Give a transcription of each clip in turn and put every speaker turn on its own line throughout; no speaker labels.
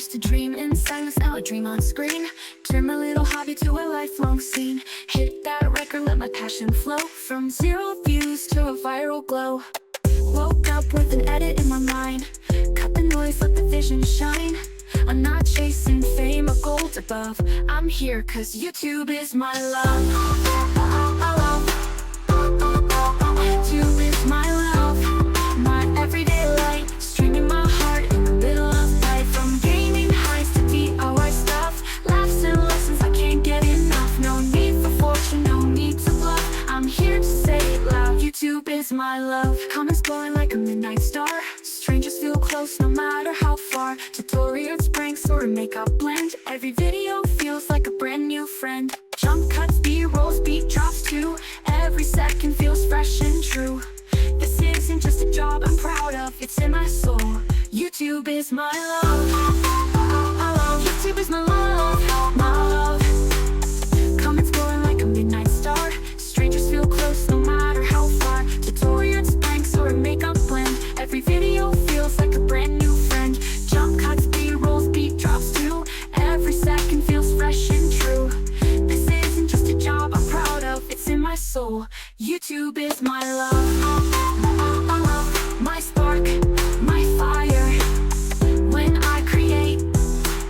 used to dream in silence, now I dream on screen. Turn my little hobby to a lifelong scene. Hit that record, let my passion flow. From 0 views to a viral glow. Woke up with an edit in my mind. Cut the noise, let the vision shine. I'm not chasing fame or gold above. I'm here cause YouTube is my love. YouTube is my love. My everyday light, streaming my heart in the middle of night. From gaming highs to DIY stuff, laughs and lessons I can't get enough. No need for fortune, no need to bluff. I'm here to say it loud, YouTube is my love. Comments glowing like a midnight star. Strangers feel close no matter how far. Tutorials, pranks, or a makeup blend. Every video feels like a brand new friend. Jump cuts, B-rolls, beat drops too. Every second feels fresh and true. This isn't just a job I'm proud of, it's in my soul. YouTube is my love. YouTube is my love, my love. Comments glowing like a midnight star. Strangers feel close no matter how far. Tutorials, pranks, or a makeup blend. Every video feels like a brand new friend. Jump cuts, B-rolls, beat drops too. Every second feels fresh and true. This isn't just a job I'm proud of, it's in my soul. YouTube is my love. My spark, my fire. When I create,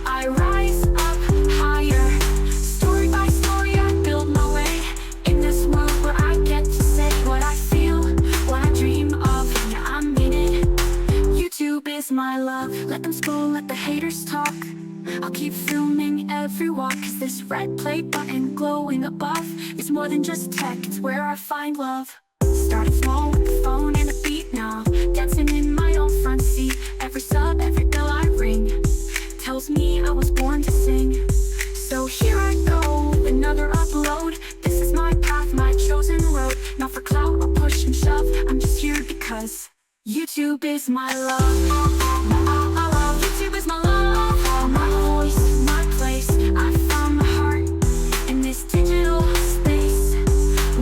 I rise up higher. Story by story I build my way. In this world where I get to say what I feel, what I dream of, yeah, I mean it. YouTube is my love. Let them scroll, let the haters talk. I'll keep filming every walk, cause this red play button glowing above is more than just tech, it's where I find love. Started small with the phone and a beat now, dancing in my own front seat. Every sub, every bell I ring tells me I was born to sing. So here I go, another upload. This is my path, my chosen road. Not for clout or push and shove, I'm just here because YouTube is my love. YouTube is my love, my voice, my place. I found my heart in this digital space.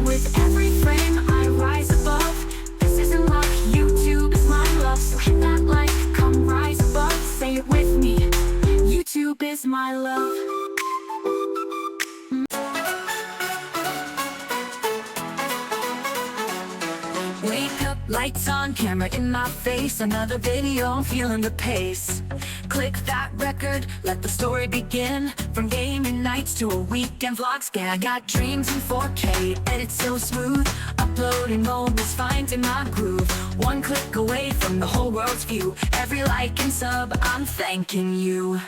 With every frame I rise above. This isn't luck, YouTube is my love. So hit that like, come rise above. Say it with me, YouTube is my love. Wake up, lights on, camera in my face. Another video, I'm feeling the pace. Click that record, let the story begin. From gaming nights to a weekend vlog scan. I got dreams in 4K, edit so smooth. Uploading moments, finding my groove. One click away from the whole world's view. Every like and sub, I'm thanking you.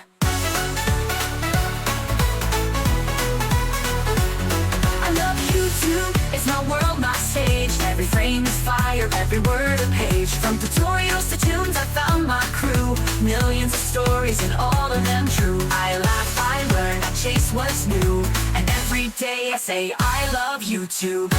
I love YouTube, it's my world, my stage. Every frame is fire, every word a page. From tutorials to tunes, I found my crew. Millions of stories and all of them true. I laugh, I learn, I chase what's new. And every day I say I love YouTube.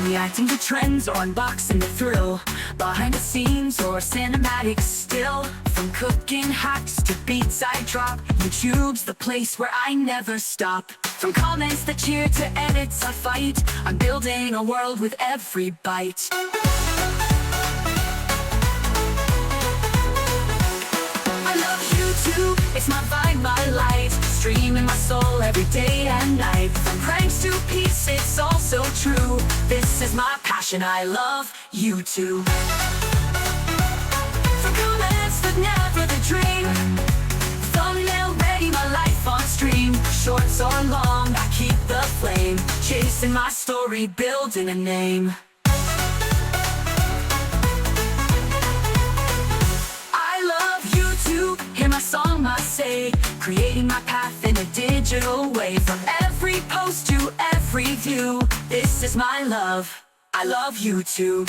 Reacting to trends or unboxing the thrill. Behind the scenes or cinematic still. From cooking hacks to beats I drop, YouTube's the place where I never stop. From comments that cheer to edits I fight, I'm building a world with every bite. I love YouTube, it's my vibe, my light. Streaming my soul every day and night. From pranks to peace, it's all so true. This is my passion, I love YouTube. From comments but never the dream. Thumbnail ready, my life on stream. Shorts or long, I keep the flame. Chasing my story, building a name. I love YouTube, hear my song, my say. Creating my path in a digital way. From every post to every view, this is my love, I love YouTube.